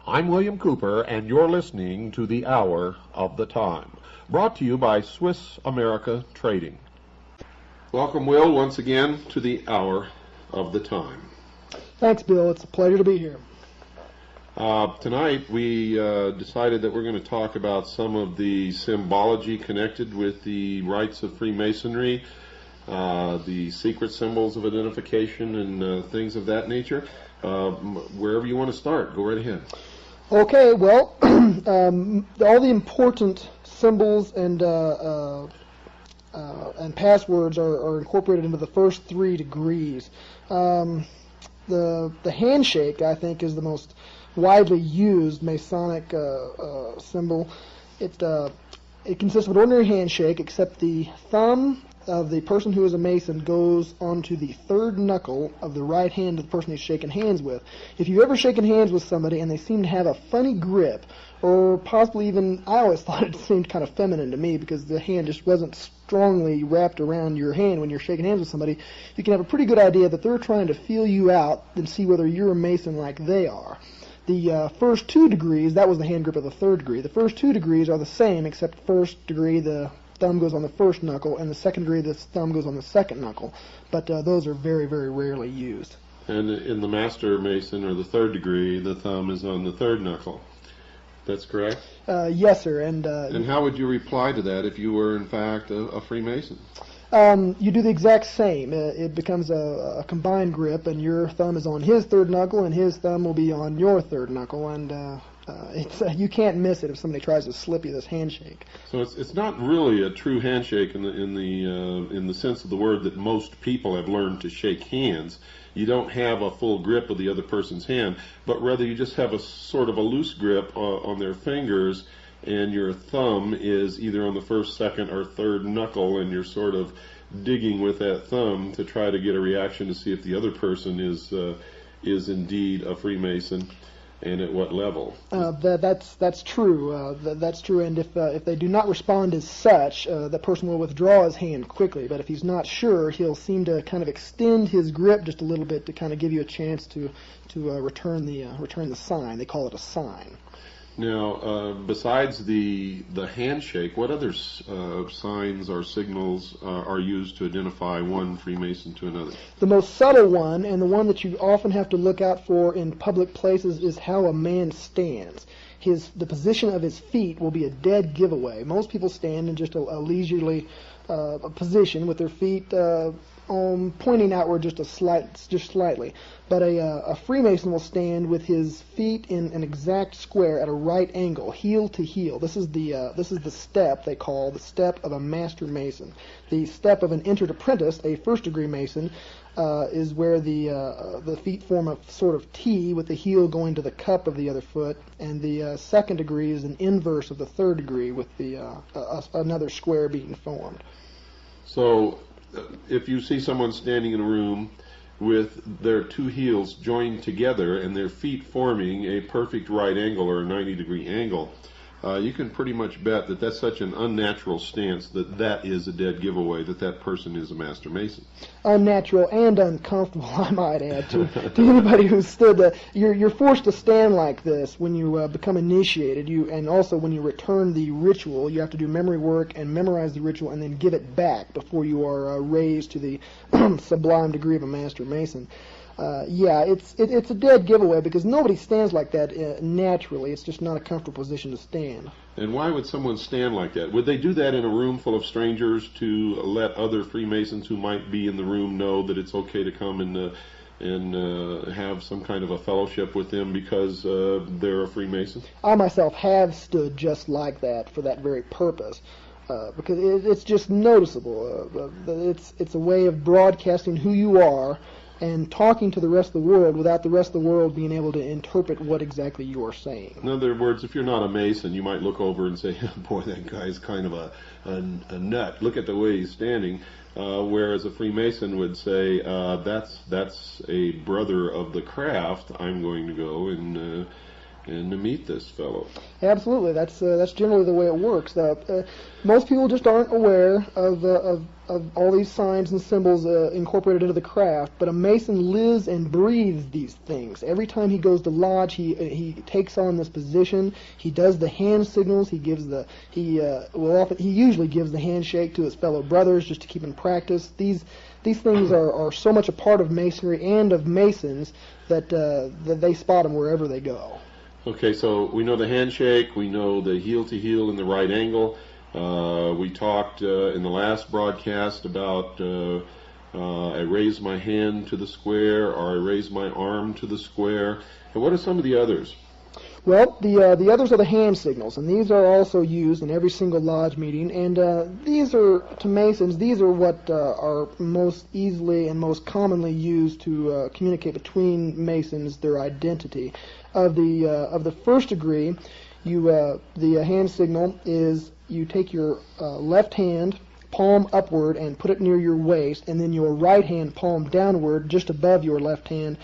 I'm William Cooper, and you're listening to The Hour of the Time, brought to you by Swiss America Trading. Welcome, Will, once again to The Hour of the Time. Thanks, Bill. It's a pleasure to be here. Tonight we decided that we're going to talk about some of the symbology connected with the rites of Freemasonry, the secret symbols of identification and things of that nature. Wherever you want to start, go right ahead. Okay, well, all the important symbols and passwords are incorporated into the first 3 degrees. The handshake, I think, is the most widely used Masonic symbol. It consists of an ordinary handshake, except the thumb of the person who is a Mason goes onto the 3rd knuckle of the right hand of the person he's shaking hands with. If you've ever shaken hands with somebody and they seem to have a funny grip, or possibly even, I always thought it seemed kind of feminine to me because the hand just wasn't strongly wrapped around your hand when you're shaking hands with somebody, you can have a pretty good idea that they're trying to feel you out and see whether you're a Mason like they are. The first 2 degrees, that was the hand grip of the 3rd degree. The first 2 degrees are the same, except first degree the thumb goes on the 1st knuckle, and the 2nd degree the thumb goes on the 2nd knuckle. But those are very, very rarely used. And in the Master Mason, or the 3rd degree, the thumb is on the 3rd knuckle. That's correct? Yes, sir. And how would you reply to that if you were, in fact, a Freemason? You do the exact same. It becomes a combined grip, and your thumb is on his 3rd knuckle, and his thumb will be on your 3rd knuckle, and you can't miss it if somebody tries to slip you this handshake. So it's not really a true handshake in the sense of the word that most people have learned to shake hands. You don't have a full grip of the other person's hand, but rather you just have a sort of a loose grip on their fingers, and your thumb is either on the 1st, 2nd, or 3rd knuckle, and you're sort of digging with that thumb to try to get a reaction to see if the other person is indeed a Freemason, and at what level. That's true. That's true. And if they do not respond as such, the person will withdraw his hand quickly. But if he's not sure, he'll seem to kind of extend his grip just a little bit to kind of give you a chance to return the sign. They call it a sign. Now, besides the handshake, what other signs or signals are used to identify one Freemason to another? The most subtle one, and the one that you often have to look out for in public places, is how a man stands. The position of his feet will be a dead giveaway. Most people stand in just a leisurely position with their feet pointing outward just slightly. But a Freemason will stand with his feet in an exact square at a right angle, heel to heel. This is the step they call the step of a Master Mason. The step of an entered apprentice, a 1st degree Mason, is where the feet form a sort of T with the heel going to the cup of the other foot, and the 2nd degree is an inverse of the 3rd degree with another square being formed. So, if you see someone standing in a room with their 2 heels joined together and their feet forming a perfect right angle or a 90-degree angle, you can pretty much bet that that's such an unnatural stance that is a dead giveaway that person is a Master Mason. Unnatural and uncomfortable, I might add, to anybody who's stood. You're forced to stand like this when you become initiated. And also when you return the ritual, you have to do memory work and memorize the ritual and then give it back before you are raised to the sublime degree of a Master Mason. yeah, it's a dead giveaway because nobody stands like that naturally. It's just not a comfortable position to stand. And why would someone stand like that? Would they do that in a room full of strangers to let other Freemasons who might be in the room know that it's okay to come and have some kind of a fellowship with them because they're a Freemason? I myself have stood just like that for that very purpose. Because it's just noticeable. It's a way of broadcasting who you are and talking to the rest of the world without the rest of the world being able to interpret what exactly you are saying. In other words, if you're not a Mason, you might look over and say, boy, that guy's kind of a nut. Look at the way he's standing. Whereas a Freemason would say, that's a brother of the craft. I'm going to go and to meet this fellow. Absolutely, that's generally the way it works. Most people just aren't aware of all these signs and symbols incorporated into the craft. But a Mason lives and breathes these things. Every time he goes to lodge, he takes on this position. He does the hand signals. He usually gives the handshake to his fellow brothers just to keep in practice. These things are so much a part of Masonry and of Masons that they spot them wherever they go. Okay, so we know the handshake, we know the heel-to-heel in the right angle. We talked in the last broadcast about I raise my hand to the square, or I raise my arm to the square. And what are some of the others? Well, the others are the hand signals, and these are also used in every single lodge meeting. And these are, to Masons, these are what are most easily and most commonly used to communicate between Masons their identity. Of the first degree, the hand signal is you take your left hand, palm upward, and put it near your waist, and then your right hand palm downward, just above your left hand,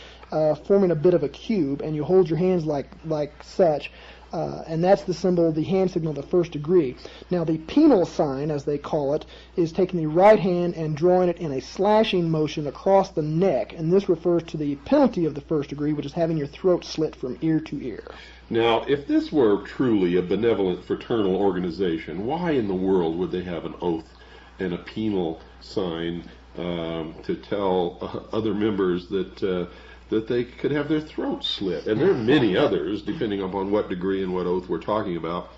forming a bit of a cube, and you hold your hands like such, and that's the symbol, the hand signal of the first degree. Now the penal sign, as they call it, is taking the right hand and drawing it in a slashing motion across the neck, and this refers to the penalty of the first degree, which is having your throat slit from ear to ear. Now, if this were truly a benevolent fraternal organization, why in the world would they have an oath and a penal sign to tell other members that they could have their throats slit? And there are many others, depending upon what degree and what oath we're talking about.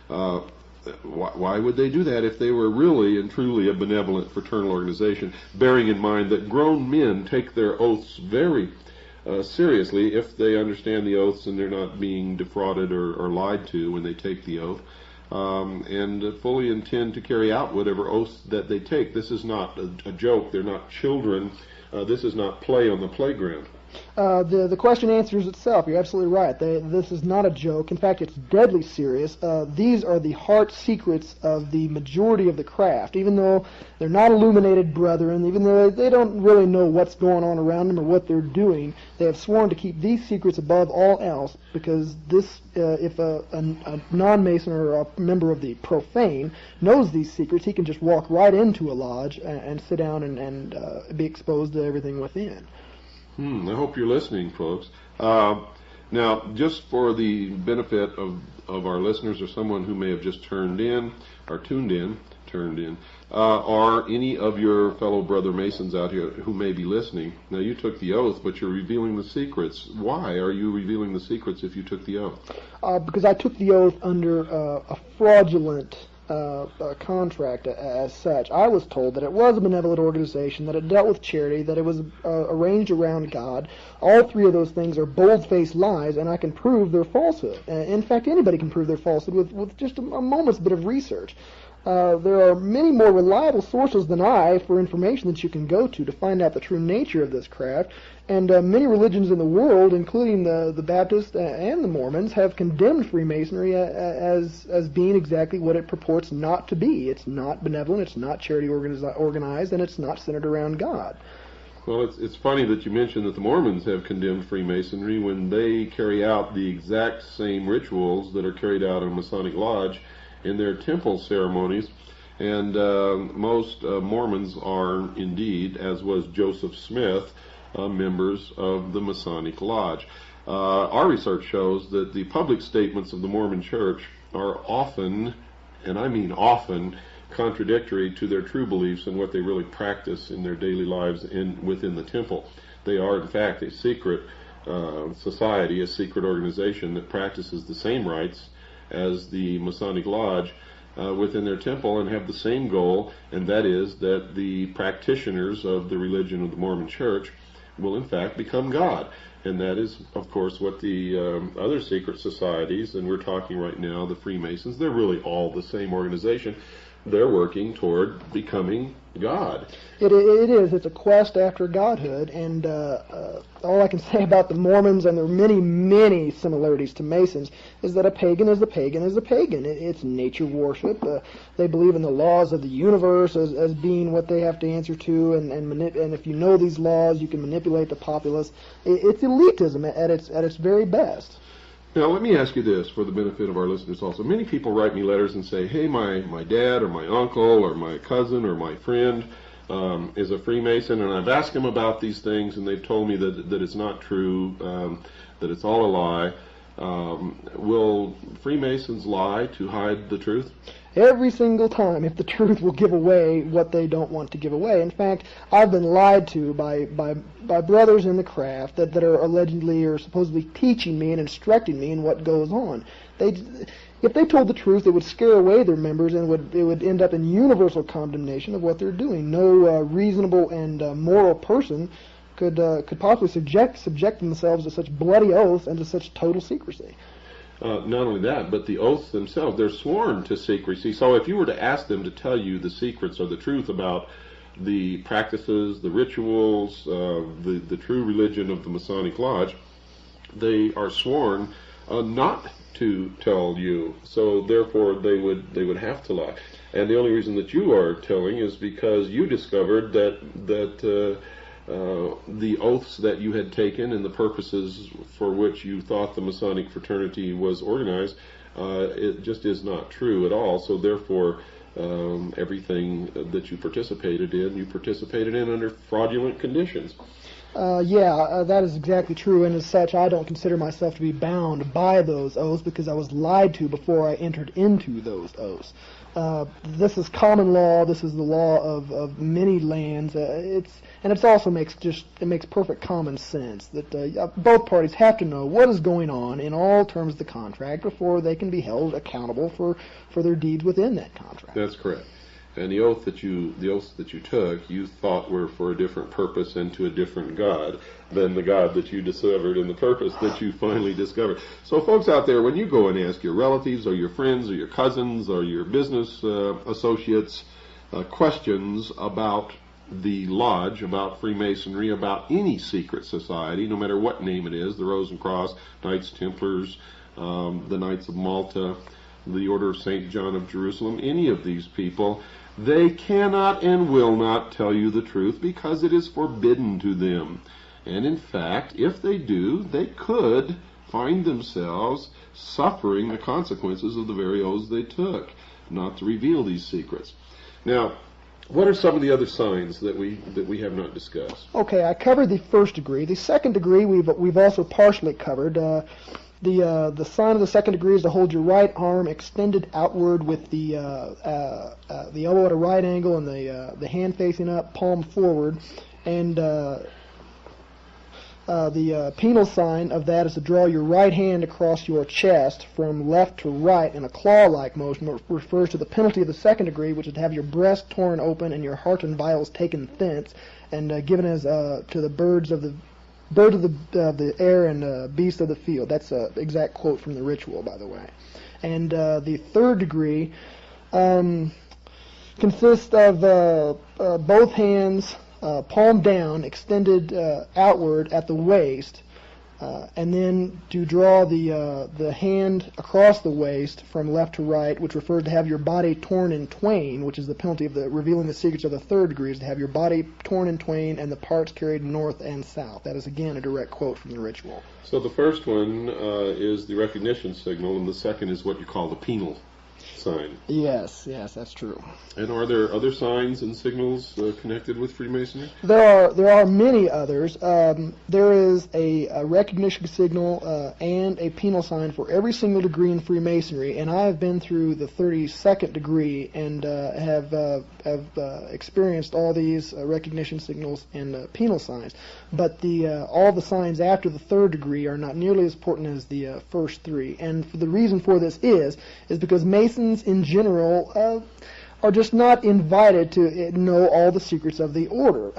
Why would they do that if they were really and truly a benevolent fraternal organization, bearing in mind that grown men take their oaths very seriously if they understand the oaths and they're not being defrauded or lied to when they take the oath, and fully intend to carry out whatever oaths that they take. This is not a joke. They're not children. This is not play on the playground. The question answers itself. You're absolutely right. This is not a joke. In fact, it's deadly serious. These are the heart secrets of the majority of the craft. Even though they're not illuminated brethren, even though they don't really know what's going on around them or what they're doing, they have sworn to keep these secrets above all else, because if a non-Mason or a member of the profane knows these secrets, he can just walk right into a lodge and sit down and be exposed to everything within. I hope you're listening, folks. Now, just for the benefit of our listeners or someone who may have just tuned in, or any of your fellow brother Masons out here who may be listening. Now, you took the oath, but you're revealing the secrets. Why are you revealing the secrets if you took the oath? Because I took the oath under a fraudulent contract as such. I was told that it was a benevolent organization, that it dealt with charity, that it was arranged around God. All three of those things are bold-faced lies, and I can prove their falsehood. In fact, anybody can prove their falsehood with just a moment's bit of research. There are many more reliable sources than I for information that you can go to find out the true nature of this craft, and many religions in the world, including the Baptists and the Mormons, have condemned Freemasonry as being exactly what it purports not to be. It's not benevolent, it's not charity organized, and it's not centered around God. Well, it's funny that you mentioned that the Mormons have condemned Freemasonry when they carry out the exact same rituals that are carried out in a Masonic Lodge in their temple ceremonies, and most Mormons are indeed, as was Joseph Smith, members of the Masonic Lodge. Our research shows that the public statements of the Mormon Church are often, and I mean often, contradictory to their true beliefs and what they really practice in their daily lives within the temple. They are, in fact, a secret society, a secret organization that practices the same rites as the Masonic Lodge within their temple, and have the same goal, and that is that the practitioners of the religion of the Mormon Church will in fact become God. And that is, of course, what the other secret societies, and we're talking right now the Freemasons, they're really all the same organization. They're working toward becoming God. It is. It's a quest after godhood, and all I can say about the Mormons, and there are many, many similarities to Masons, is that a pagan is a pagan is a pagan. It's nature worship. They believe in the laws of the universe as being what they have to answer to, and if you know these laws, you can manipulate the populace. It's elitism at its very best. Now, let me ask you this for the benefit of our listeners also. Many people write me letters and say, hey, my dad or my uncle or my cousin or my friend is a Freemason, and I've asked them about these things, and they've told me that it's not true, that it's all a lie. Will Freemasons lie to hide the truth? Every single time, if the truth will give away what they don't want to give away. In fact, I've been lied to by brothers in the craft that are allegedly or supposedly teaching me and instructing me in what goes on. If they told the truth, it would scare away their members, and it would end up in universal condemnation of what they're doing. No reasonable and moral person could possibly subject themselves to such bloody oaths and to such total secrecy. Not only that, but the oaths themselves, they're sworn to secrecy. So if you were to ask them to tell you the secrets or the truth about the practices, the rituals, the true religion of the Masonic Lodge, they are sworn not to tell you. So therefore they would have to lie. And the only reason that you are telling is because you discovered that the oaths that you had taken and the purposes for which you thought the Masonic fraternity was organized, it just is not true at all. So therefore, everything that you participated in under fraudulent conditions. That is exactly true, and as such, I don't consider myself to be bound by those oaths because I was lied to before I entered into those oaths. This is common law. This is the law of many lands. It also makes perfect common sense that both parties have to know what is going on in all terms of the contract before they can be held accountable for their deeds within that contract. That's correct. And the oaths that you took, you thought were for a different purpose and to a different God than the God that you discovered and the purpose that you finally discovered. So folks out there, when you go and ask your relatives or your friends or your cousins or your business associates questions about the lodge, about Freemasonry, about any secret society, no matter what name it is, the Rose and Cross, Knights Templars, the Knights of Malta, the Order of St. John of Jerusalem, any of these people, they cannot and will not tell you the truth because it is forbidden to them. And in fact, if they do, they could find themselves suffering the consequences of the very oaths they took, not to reveal these secrets. Now, what are some of the other signs that we have not discussed? Okay, I covered the first degree. The second degree we've also partially covered. The sign of the second degree is to hold your right arm extended outward with the elbow at a right angle and the hand facing up, palm forward. And the penal sign of that is to draw your right hand across your chest from left to right in a claw-like motion, which refers to the penalty of the second degree, which is to have your breast torn open and your heart and vitals taken thence and given as to the birds of the air and beasts of the field. That's an exact quote from the ritual, by the way. And the third degree consists of both hands palm down, extended outward at the waist, and then to draw the hand across the waist from left to right, which refers to have your body torn in twain, which is the penalty of revealing the secrets of the third degree, is to have your body torn in twain and the parts carried north and south. That is, again, a direct quote from the ritual. So the first one is the recognition signal, and the second is what you call the penal sign. Yes, that's true. And are there other signs and signals connected with Freemasonry? There are many others. There is a recognition signal and a penal sign for every single degree in Freemasonry, and I have been through the 32nd degree and have experienced all these recognition signals and penal signs. But all the signs after the 3rd degree are not nearly as important as the first 3. And the reason for this is because Masons in general are just not invited to know all the secrets of the order.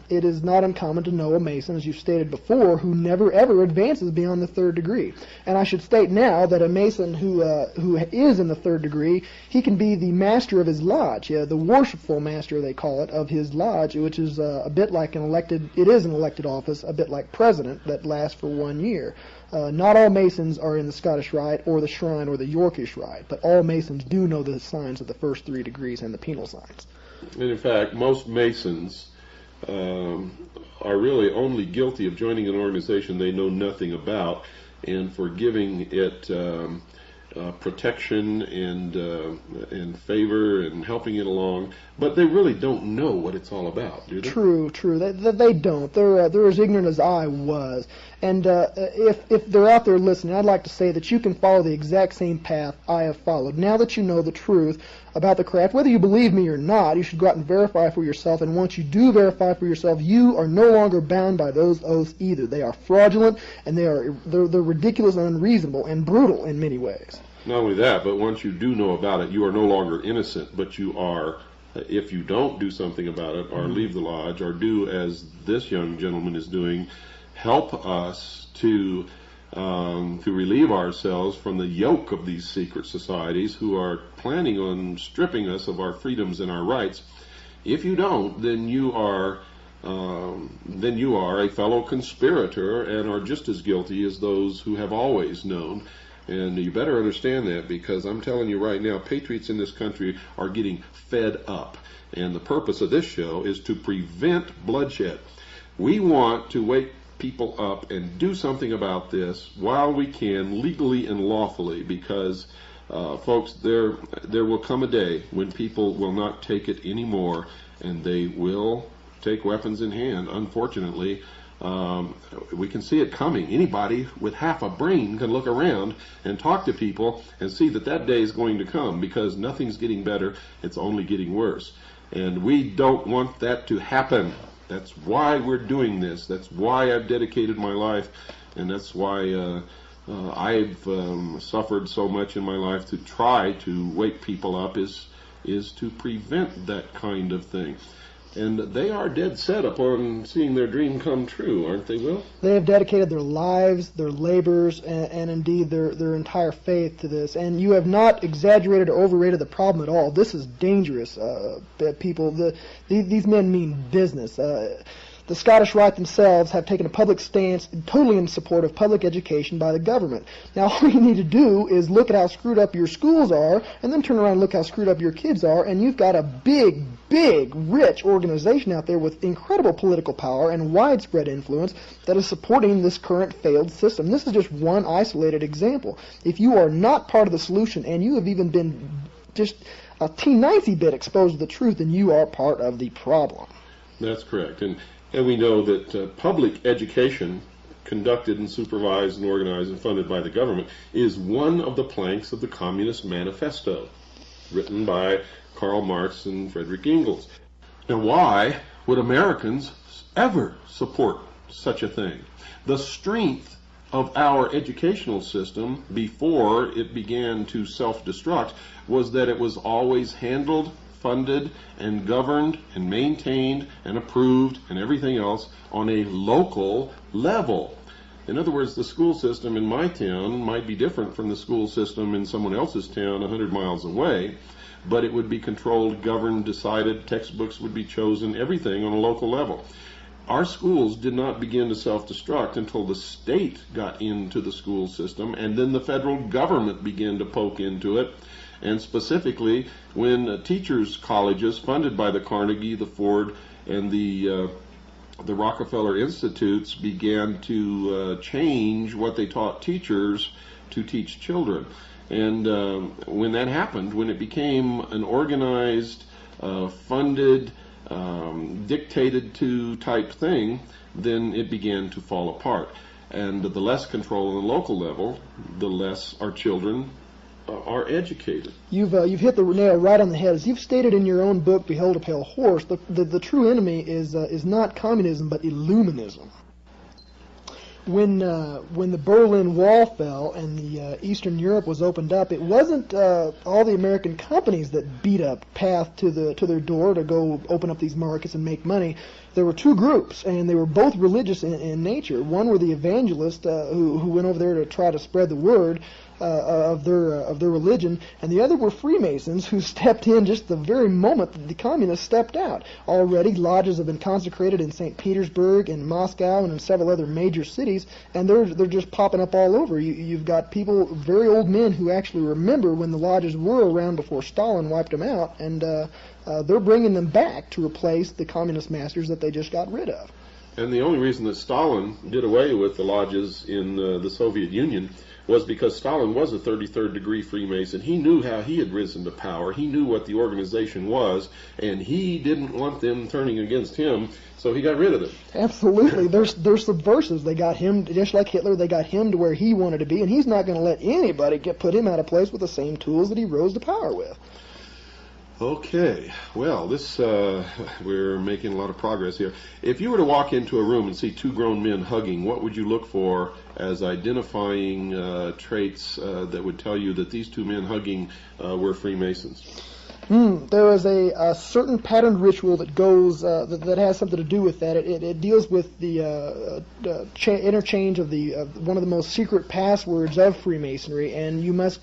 It is not uncommon to know a Mason, as you've stated before, who never ever advances beyond the 3rd degree. And I should state now that a Mason who is in the 3rd degree, he can be the master of his lodge, the worshipful master, they call it, of his lodge, which is a bit like an elected office, a bit like president that lasts for 1 year. Not all Masons are in the Scottish Rite or the Shrine or the Yorkish Rite, but all Masons do know the signs of the first 3 degrees and the penal signs. And in fact, most Masons are really only guilty of joining an organization they know nothing about and for giving it protection and favor and helping it along, but they really don't know what it's all about, do they? True. They don't. They're as ignorant as I was. And if they're out there listening, I'd like to say that you can follow the exact same path I have followed. Now that you know the truth about the craft, whether you believe me or not, you should go out and verify for yourself. And once you do verify for yourself, you are no longer bound by those oaths either. They are fraudulent, and they're ridiculous and unreasonable and brutal in many ways. Not only that, but once you do know about it, you are no longer innocent, but you are, if you don't do something about it, or leave the lodge, or do as this young gentleman is doing, help us to relieve ourselves from the yoke of these secret societies who are planning on stripping us of our freedoms and our rights. If you don't, then you are a fellow conspirator and are just as guilty as those who have always known. And you better understand that, because I'm telling you right now, patriots in this country are getting fed up. And the purpose of this show is to prevent bloodshed. We want to wake people up and do something about this while we can, legally and lawfully, because, folks, there will come a day when people will not take it anymore, and they will take weapons in hand, unfortunately. We can see it coming. Anybody with half a brain can look around and talk to people and see that day is going to come, because nothing's getting better, it's only getting worse. And we don't want that to happen. That's why we're doing this. That's why I've dedicated my life, and that's why I've suffered so much in my life to try to wake people up, is to prevent that kind of thing. And they are dead set upon seeing their dream come true, aren't they, Will? They have dedicated their lives, their labors, and indeed their entire faith to this. And you have not exaggerated or overrated the problem at all. This is dangerous, people. These men mean business. The Scottish Rite themselves have taken a public stance totally in support of public education by the government. Now, all you need to do is look at how screwed up your schools are, and then turn around and look how screwed up your kids are, and you've got a big, rich organization out there with incredible political power and widespread influence that is supporting this current failed system. This is just one isolated example. If you are not part of the solution, and you have even been just a teeny bit exposed to the truth, then you are part of the problem. That's correct. And we know that public education, conducted and supervised and organized and funded by the government, is one of the planks of the Communist Manifesto, written by Karl Marx and Frederick Engels. Now, why would Americans ever support such a thing? The strength of our educational system before it began to self-destruct was that it was always handled, funded, and governed, and maintained, and approved, and everything else on a local level. In other words, the school system in my town might be different from the school system in someone else's town 100 miles away, but it would be controlled, governed, decided, textbooks would be chosen, everything on a local level. Our schools did not begin to self-destruct until the state got into the school system, and then the federal government began to poke into it. And specifically, when teachers' colleges funded by the Carnegie, the Ford, and the Rockefeller Institutes began to change what they taught teachers to teach children. And when that happened, when it became an organized, funded, dictated to type thing, then it began to fall apart. And the less control on the local level, the less our children are educated. You've hit the nail right on the head. As you've stated in your own book, Behold a Pale Horse, the true enemy is not communism, but Illuminism. When the Berlin Wall fell and the Eastern Europe was opened up, it wasn't all the American companies that beat up path to their door to go open up these markets and make money. There were two groups, and they were both religious in nature. One were the evangelists who went over there to try to spread the word of their religion, and the other were Freemasons who stepped in just the very moment that the communists stepped out. Already, lodges have been consecrated in St. Petersburg and Moscow and in several other major cities, and they're just popping up all over. You've got people, very old men, who actually remember when the lodges were around before Stalin wiped them out, and they're bringing them back to replace the communist masters that they just got rid of. And the only reason that Stalin did away with the lodges in the Soviet Union was because Stalin was a 33rd degree Freemason. He knew how he had risen to power. He knew what the organization was, and he didn't want them turning against him, so he got rid of them. Absolutely. They're subversives. They got him, just like Hitler, they got him to where he wanted to be, and he's not going to let anybody put him out of place with the same tools that he rose to power with. Okay, well, we're making a lot of progress here. If you were to walk into a room and see two grown men hugging, what would you look for as identifying traits that would tell you that these two men hugging were Freemasons? There is a certain patterned ritual that goes that has something to do with that. It deals with the interchange of one of the most secret passwords of Freemasonry, and you must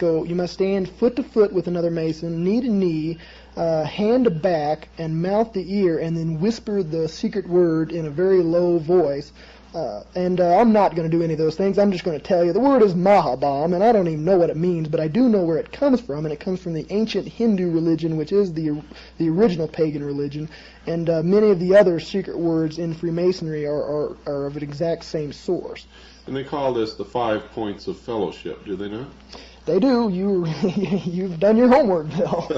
stand foot to foot with another Mason, knee to knee, hand to back, and mouth to ear, and then whisper the secret word in a very low voice. I'm not going to do any of those things. I'm just going to tell you the word is Mahabam, and I don't even know what it means, but I do know where it comes from, and it comes from the ancient Hindu religion, which is the original pagan religion, and many of the other secret words in Freemasonry are of an exact same source. And they call this the 5 points of fellowship, do they not? They do. You've done your homework, Bill.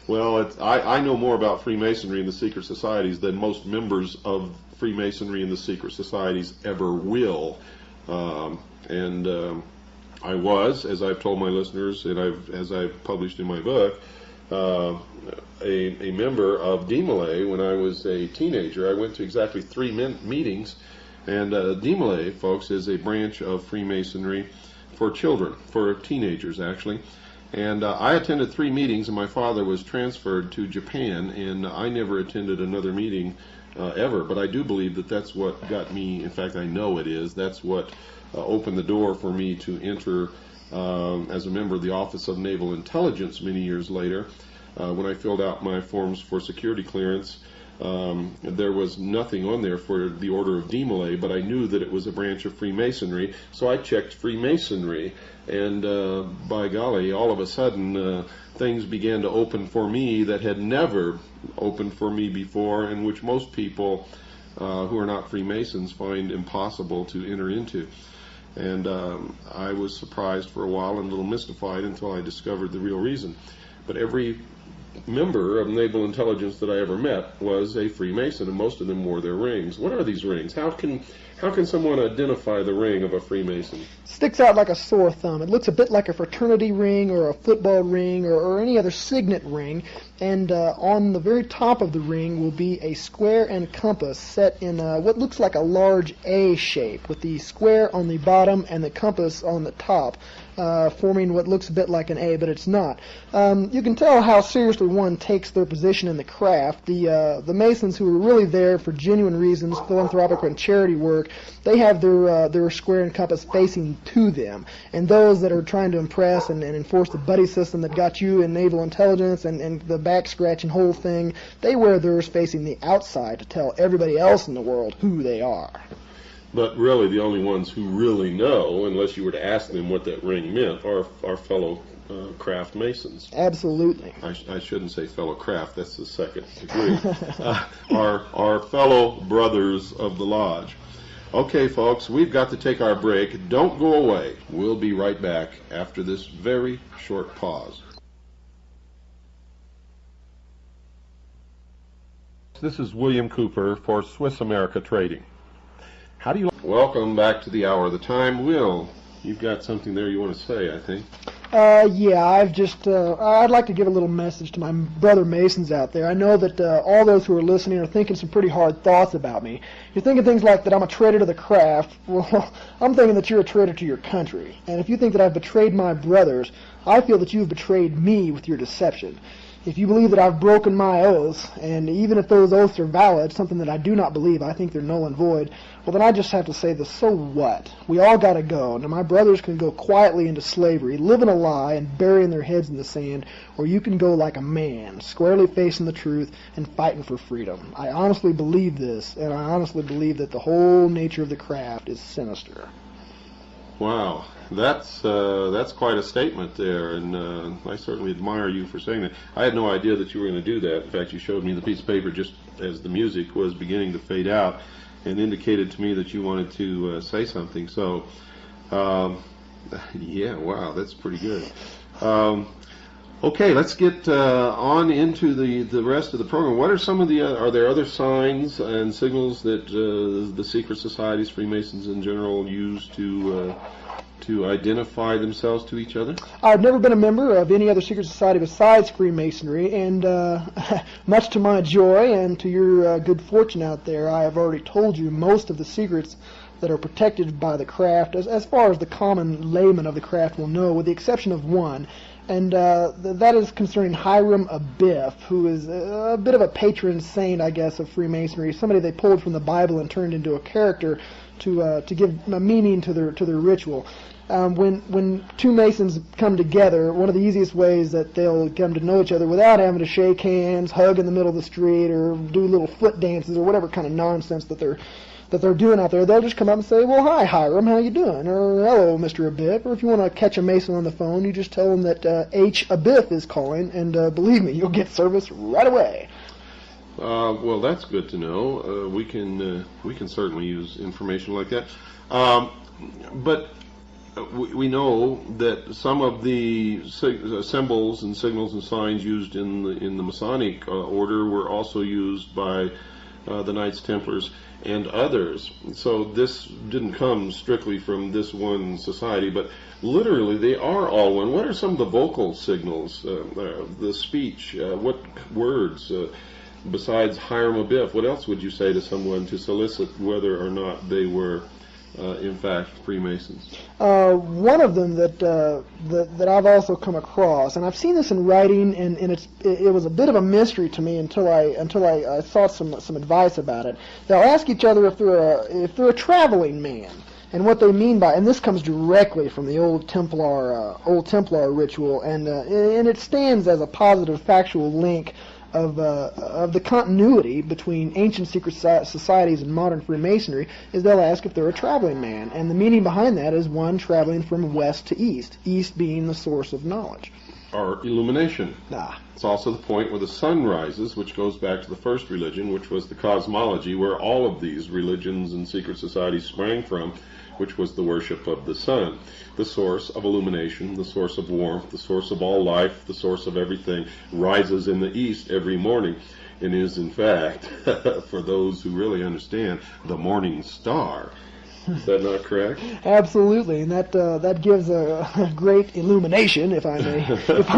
Well, I know more about Freemasonry and the secret societies than most members of Freemasonry and the secret societies ever will. I was, as I've told my listeners and as I've published in my book, a member of DMLA when I was a teenager. I went to exactly 3 meetings, and DMLA, folks, is a branch of Freemasonry for children, for teenagers actually. And I attended 3 meetings, and my father was transferred to Japan, and I never attended another meeting ever. But I do believe that that's what got me, in fact I know it is, that's what opened the door for me to enter as a member of the Office of Naval Intelligence many years later. When I filled out my forms for security clearance, there was nothing on there for the Order of DMLA, but I knew that it was a branch of Freemasonry, so I checked Freemasonry, and by golly, all of a sudden things began to open for me that had never opened for me before, and which most people who are not Freemasons find impossible to enter into. And I was surprised for a while and a little mystified until I discovered the real reason. But every member of naval intelligence that I ever met was a Freemason, and most of them wore their rings. What are these rings? How can someone identify the ring of a Freemason? Sticks out like a sore thumb. It looks a bit like a fraternity ring or a football ring or any other signet ring, and on the very top of the ring will be a square and compass set in what looks like a large A shape, with the square on the bottom and the compass on the top, forming what looks a bit like an A, but it's not. You can tell how seriously one takes their position in the craft. The Masons who are really there for genuine reasons, philanthropic and charity work, they have their square and compass facing to them. And those that are trying to impress and enforce the buddy system that got you in naval intelligence and the back-scratching whole thing, they wear theirs facing the outside to tell everybody else in the world who they are. But really, the only ones who really know, unless you were to ask them what that ring meant, are our fellow craft Masons. Absolutely. I shouldn't say fellow craft, that's the second degree. Our fellow brothers of the lodge. Okay, folks, we've got to take our break. Don't go away. We'll be right back after this very short pause. This is William Cooper for Swiss America Trading. How do you... Welcome back to the Hour of the Time. Will, you've got something there you want to say, I think. Yeah, I'd like to give a little message to my brother Masons out there. I know that all those who are listening are thinking some pretty hard thoughts about me. You're thinking things like that I'm a traitor to the craft. Well, I'm thinking that you're a traitor to your country. And if you think that I've betrayed my brothers, I feel that you've betrayed me with your deception. If you believe that I've broken my oaths, and even if those oaths are valid, something that I do not believe, I think they're null and void, well, then I just have to say the so what? We all got to go. Now, my brothers can go quietly into slavery, living a lie and burying their heads in the sand, or you can go like a man, squarely facing the truth and fighting for freedom. I honestly believe this, and I honestly believe that the whole nature of the craft is sinister. Wow, that's quite a statement there, and I certainly admire you for saying that. I had no idea that you were going to do that. In fact, you showed me the piece of paper just as the music was beginning to fade out and indicated to me that you wanted to say something. So, yeah, wow, that's pretty good. Okay, let's get on into the rest of the program. What are some of the, are there other signs and signals that the secret societies, Freemasons in general, use to identify themselves to each other? I've never been a member of any other secret society besides Freemasonry, and much to my joy and to your good fortune out there, I have already told you most of the secrets that are protected by the craft, as far as the common layman of the craft will know, with the exception of one. And that is concerning Hiram Abiff, who is a bit of a patron saint, I guess, of Freemasonry. Somebody they pulled from the Bible and turned into a character to give a meaning to their ritual. When two Masons come together, one of the easiest ways that they'll come to know each other without having to shake hands, hug in the middle of the street, or do little foot dances or whatever kind of nonsense that they're doing out there, they'll just come up and say, well, hi, Hiram, how you doing? Or, hello, Mr. Abiff. Or if you want to catch a Mason on the phone, you just tell them that H. Abiff is calling, and believe me, you'll get service right away. Well, that's good to know. We can certainly use information like that. But we know that some of the symbols and signals and signs used in the Masonic order were also used by the Knights Templars and others. So this didn't come strictly from this one society, but literally they are all one. What are some of the vocal signals, the speech, what words, besides Hiram Abiff, what else would you say to someone to solicit whether or not they were in fact Freemasons? One of them that I've also come across, and I've seen this in writing, and it was a bit of a mystery to me until I sought some advice about it. They'll ask each other if they're a traveling man, and what they mean by, and this comes directly from the old Templar ritual, and it stands as a positive factual link of the continuity between ancient secret societies and modern Freemasonry, is they'll ask if they're a traveling man. And the meaning behind that is one traveling from west to east, east being the source of knowledge. Or illumination. Ah. It's also the point where the sun rises, which goes back to the first religion, which was the cosmology, where all of these religions and secret societies sprang from, which was the worship of the sun, the source of illumination, the source of warmth, the source of all life, the source of everything, rises in the east every morning, and is in fact, for those who really understand, the morning star. Is that not correct? Absolutely, and that gives a great illumination, if I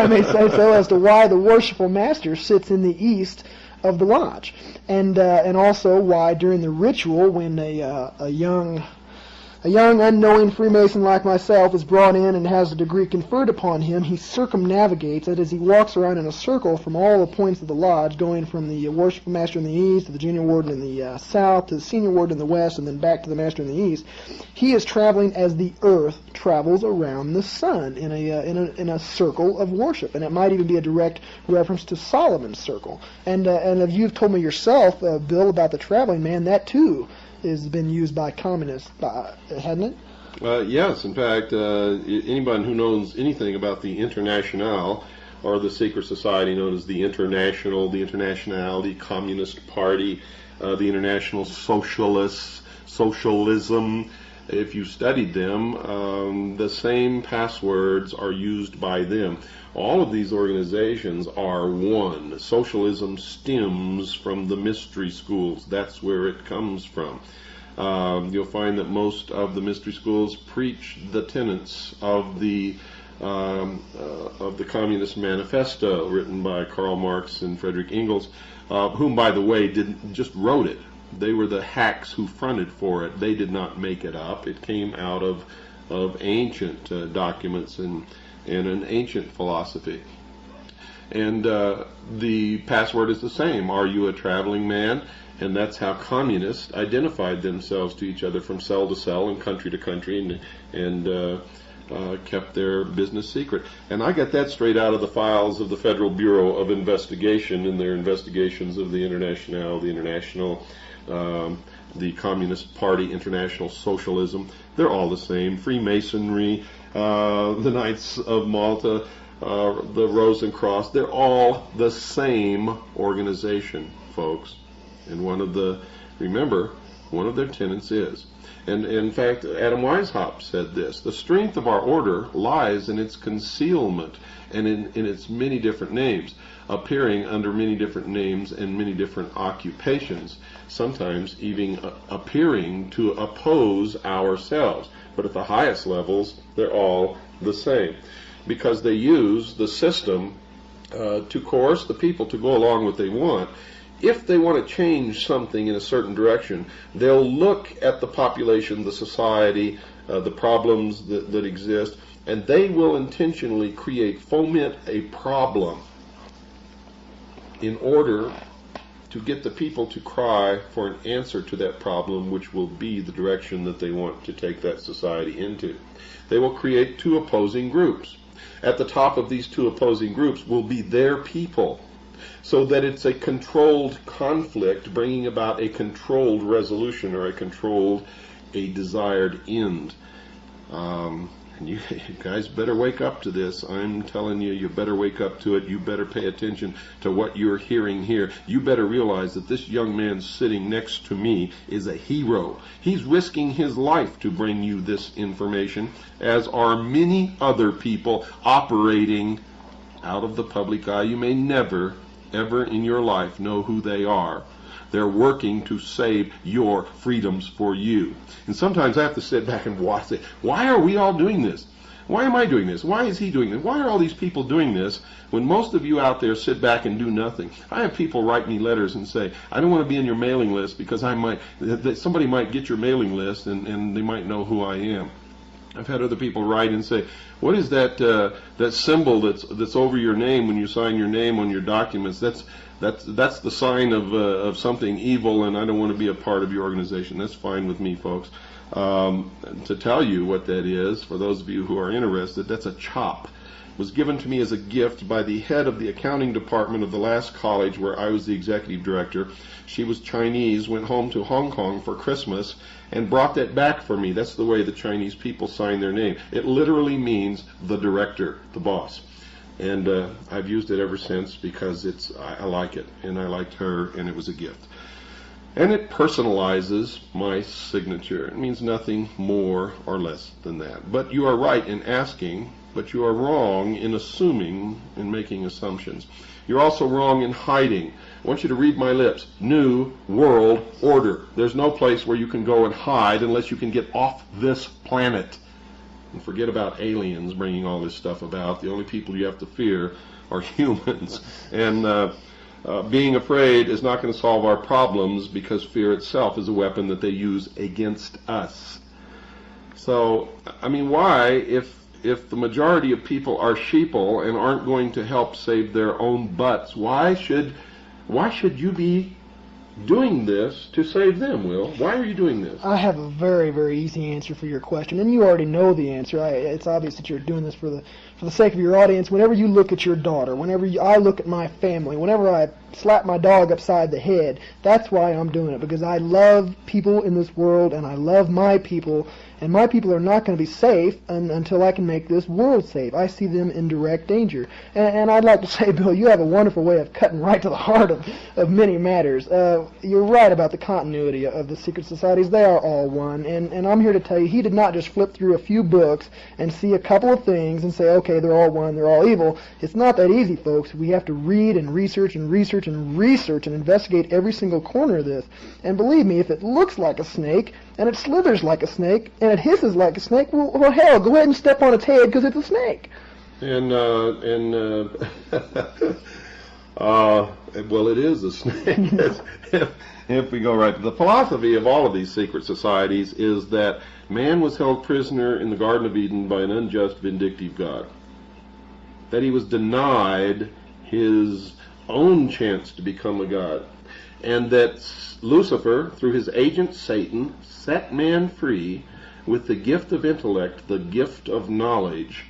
may say so, as to why the worshipful master sits in the east of the lodge, and also why during the ritual, when a young unknowing Freemason like myself is brought in and has a degree conferred upon him, he circumnavigates it as he walks around in a circle from all the points of the lodge, going from the worshipful master in the east to the junior warden in the south to the senior warden in the west, and then back to the master in the east. He is traveling as the earth travels around the sun in a circle of worship, and it might even be a direct reference to Solomon's circle. And if you've told me yourself, Bill, about the traveling man, that too has been used by communists, hasn't it? Yes, in fact, anybody who knows anything about the Internationale, or the secret society known as the International, the Communist Party, the International Socialists, socialism. If you studied them, the same passwords are used by them. All of these organizations are one. Socialism stems from the mystery schools. That's where it comes from. You'll find that most of the mystery schools preach the tenets of the Communist Manifesto, written by Karl Marx and Friedrich Engels, whom, by the way, just wrote it. They were the hacks who fronted for it. They did not make it up. It came out of ancient documents and an ancient philosophy. And the password is the same. Are you a traveling man? And that's how communists identified themselves to each other from cell to cell and country to country, and kept their business secret. And I got that straight out of the files of the Federal Bureau of Investigation in their investigations of the International, the Communist Party, International Socialism. They're all the same. Freemasonry, the Knights of Malta, the Rosencross, they're all the same organization, folks. And remember, one of their tenets is, and in fact, Adam Weishaupt said this: the strength of our order lies in its concealment and in its many different names, appearing under many different names and many different occupations, sometimes even appearing to oppose ourselves. But at the highest levels, they're all the same, because they use the system to coerce the people to go along what they want. If they want to change something in a certain direction, they'll look at the population, the society, the problems that exist, and they will intentionally foment a problem in order to get the people to cry for an answer to that problem, which will be the direction that they want to take that society into. They will create two opposing groups. At the top of these two opposing groups will be their people, so that it's a controlled conflict bringing about a controlled resolution or a desired end. You guys better wake up to this. I'm telling you, you better wake up to it. You better pay attention to what you're hearing here. You better realize that this young man sitting next to me is a hero. He's risking his life to bring you this information, as are many other people operating out of the public eye. You may never, ever in your life know who they are. They're working to save your freedoms for you. And sometimes I have to sit back and watch, say, why are we all doing this? Why am I doing this? Why is he doing this? Why are all these people doing this when most of you out there sit back and do nothing? I have people write me letters and say, I don't want to be in your mailing list because somebody might get your mailing list and they might know who I am. I've had other people write and say, what is that symbol that's over your name when you sign your name on your documents? That's the sign of something evil, and I don't want to be a part of your organization. That's fine with me, folks. To tell you what that is, for those of you who are interested, that's a chop. It was given to me as a gift by the head of the accounting department of the last college where I was the executive director. She was Chinese, went home to Hong Kong for Christmas, and brought that back for me. That's the way the Chinese people sign their name. It literally means the director, the boss. And I've used it ever since because I like it, and I liked her, and it was a gift. And it personalizes my signature. It means nothing more or less than that. But you are right in asking, but you are wrong in assuming and making assumptions. You're also wrong in hiding. I want you to read my lips. New World Order. There's no place where you can go and hide unless you can get off this planet. And forget about aliens bringing all this stuff about. The only people you have to fear are humans. And being afraid is not going to solve our problems, because fear itself is a weapon that they use against us. So, I mean, why, if the majority of people are sheeple and aren't going to help save their own butts, why should you be doing this to save them, Will? Why are you doing this? I have a very, very easy answer for your question, and you already know the answer. It's obvious that you're doing this for the sake of your audience. Whenever you look at your daughter, whenever I look at my family, whenever I slap my dog upside the head. That's why I'm doing it, because I love people in this world, and I love my people, and my people are not going to be safe until I can make this world safe. I see them in direct danger. And I'd like to say, Bill, you have a wonderful way of cutting right to the heart of many matters. You're right about the continuity of the secret societies. They are all one. And I'm here to tell you, he did not just flip through a few books and see a couple of things and say, okay, they're all one, they're all evil. It's not that easy, folks. We have to read and research and research and research and investigate every single corner of this. And believe me, if it looks like a snake, and it slithers like a snake, and it hisses like a snake, well hell, go ahead and step on its head, because it's a snake. Well, it is a snake. If we go right to the philosophy of all of these secret societies is that man was held prisoner in the Garden of Eden by an unjust, vindictive God. That he was denied his own chance to become a god. And that Lucifer, through his agent Satan, set man free with the gift of intellect, the gift of knowledge.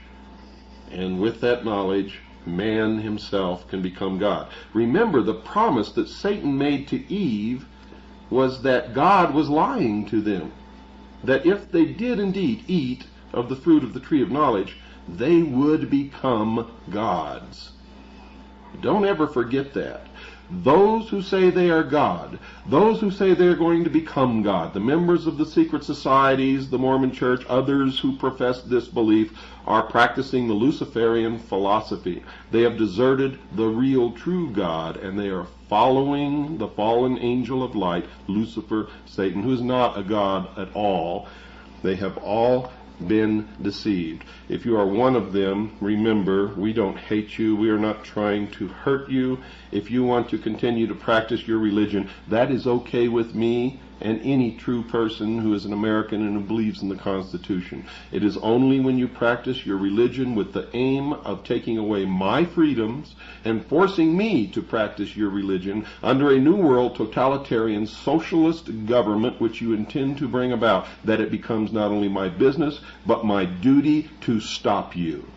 And with that knowledge, man himself can become God. Remember, the promise that Satan made to Eve was that God was lying to them. That if they did indeed eat of the fruit of the tree of knowledge, they would become gods. Don't ever forget that. Those who say they are God, those who say they are going to become God, the members of the secret societies, the Mormon Church, others who profess this belief, are practicing the Luciferian philosophy. They have deserted the real true God, and they are following the fallen angel of light, Lucifer, Satan, who is not a God at all. They have all been deceived. If you are one of them, remember, we don't hate you. We are not trying to hurt you. If you want to continue to practice your religion, that is okay with me and any true person who is an American and who believes in the Constitution. It is only when you practice your religion with the aim of taking away my freedoms and forcing me to practice your religion under a New World totalitarian socialist government which you intend to bring about, that it becomes not only my business, but my duty to stop you.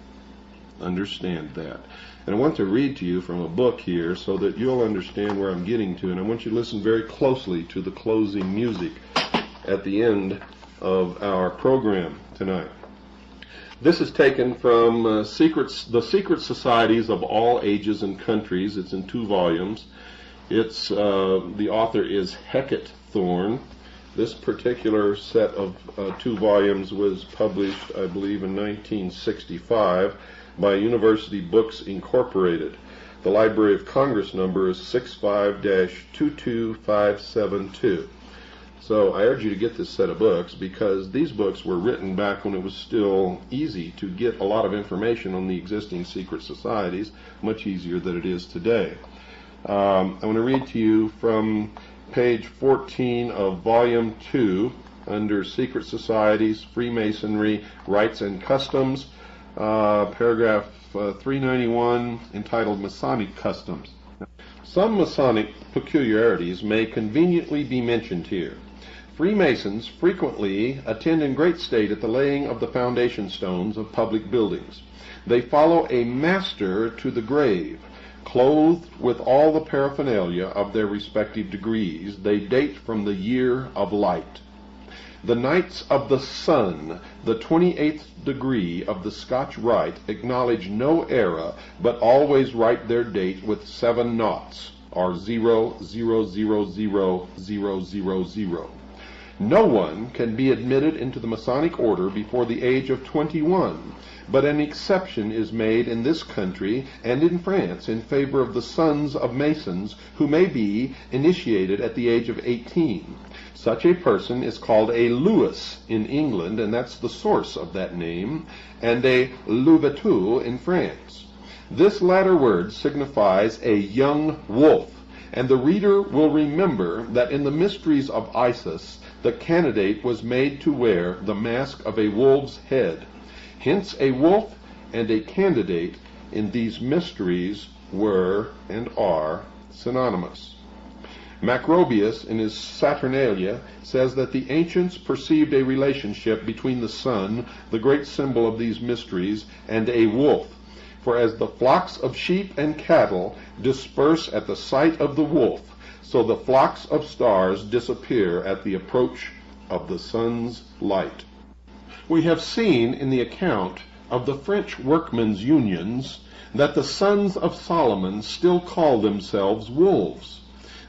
Understand that. And I want to read to you from a book here so that you'll understand where I'm getting to. And I want you to listen very closely to the closing music at the end of our program tonight. This is taken from The Secret Societies of All Ages and Countries. It's in 2 volumes. The author is Hecate Thorne. This particular set of 2 volumes was published, I believe, in 1965 by University Books Incorporated. The Library of Congress number is 65-22572. So I urge you to get this set of books, because these books were written back when it was still easy to get a lot of information on the existing secret societies, much easier than it is today. I want to read to you from page 14 of volume 2 under Secret Societies, Freemasonry, Rites and Customs, paragraph 391, entitled Masonic Customs. Some Masonic peculiarities may conveniently be mentioned here. Freemasons frequently attend in great state at the laying of the foundation stones of public buildings. They follow a master to the grave. Clothed with all the paraphernalia of their respective degrees, they date from the year of light. The Knights of the Sun, the 28th degree of the Scotch Rite, acknowledge no era, but always write their date with 7 noughts, or 00000000. No one can be admitted into the Masonic order before the age of 21, but an exception is made in this country and in France in favor of the sons of Masons who may be initiated at the age of 18. Such a person is called a Louis in England, and that's the source of that name, and a Louvetou in France. This latter word signifies a young wolf, and the reader will remember that in the mysteries of Isis, the candidate was made to wear the mask of a wolf's head. Hence a wolf and a candidate in these mysteries were and are synonymous. Macrobius, in his Saturnalia, says that the ancients perceived a relationship between the sun, the great symbol of these mysteries, and a wolf. For as the flocks of sheep and cattle disperse at the sight of the wolf, so the flocks of stars disappear at the approach of the sun's light. We have seen in the account of the French workmen's unions that the sons of Solomon still call themselves wolves.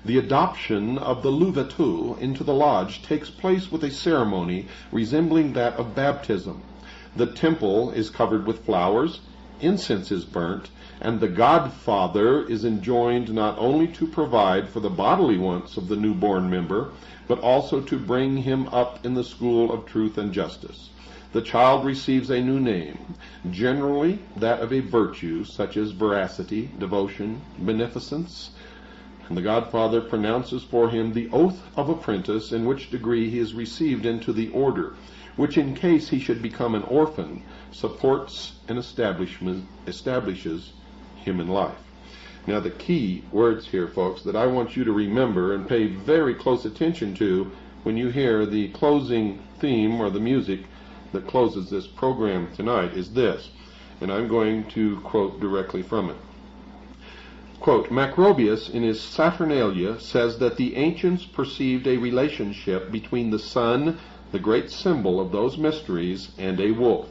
The adoption of the Louveteaux into the lodge takes place with a ceremony resembling that of baptism. The temple is covered with flowers, incense is burnt, and the godfather is enjoined not only to provide for the bodily wants of the newborn member, but also to bring him up in the school of truth and justice. The child receives a new name, generally that of a virtue such as veracity, devotion, beneficence, and the godfather pronounces for him the oath of apprentice, in which degree he is received into the order, which in case he should become an orphan, supports and establishes him in life. Now the key words here, folks, that I want you to remember and pay very close attention to when you hear the closing theme or the music that closes this program tonight is this, and I'm going to quote directly from it. Quote, Macrobius in his Saturnalia says that the ancients perceived a relationship between the sun, the great symbol of those mysteries, and a wolf.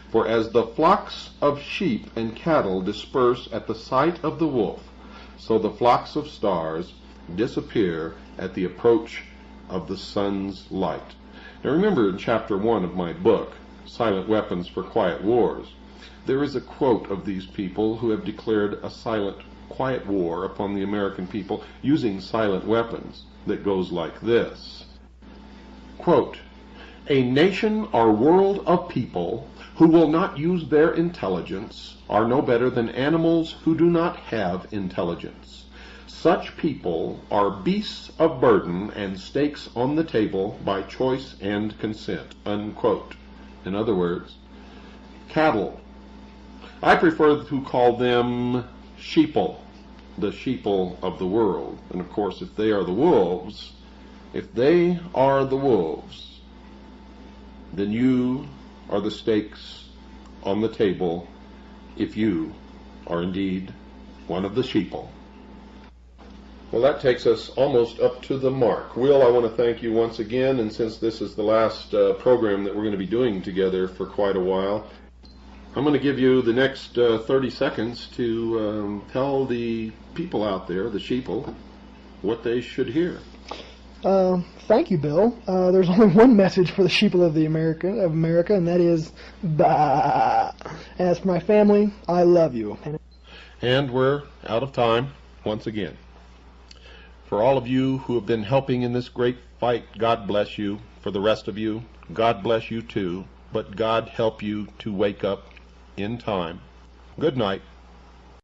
For as the flocks of sheep and cattle disperse at the sight of the wolf, so the flocks of stars disappear at the approach of the sun's light. Now remember in chapter 1 of my book, Silent Weapons for Quiet Wars, there is a quote of these people who have declared a silent, quiet war upon the American people using silent weapons that goes like this. Quote, a nation or world of people who will not use their intelligence are no better than animals who do not have intelligence. Such people are beasts of burden and stakes on the table by choice and consent. Unquote. In other words, cattle. I prefer to call them sheeple, the sheeple of the world. And of course, if they are the wolves, then you are the stakes on the table if you are indeed one of the sheeple. Well, that takes us almost up to the mark. Will, I want to thank you once again, and since this is the last program that we're going to be doing together for quite a while, I'm going to give you the next 30 seconds to tell the people out there, the sheeple, what they should hear. Thank you, Bill. There's only one message for the sheeple of America, and that is, bah. As for my family, I love you. And we're out of time once again. For all of you who have been helping in this great fight, God bless you. For the rest of you, God bless you too. But God help you to wake up in time. Good night.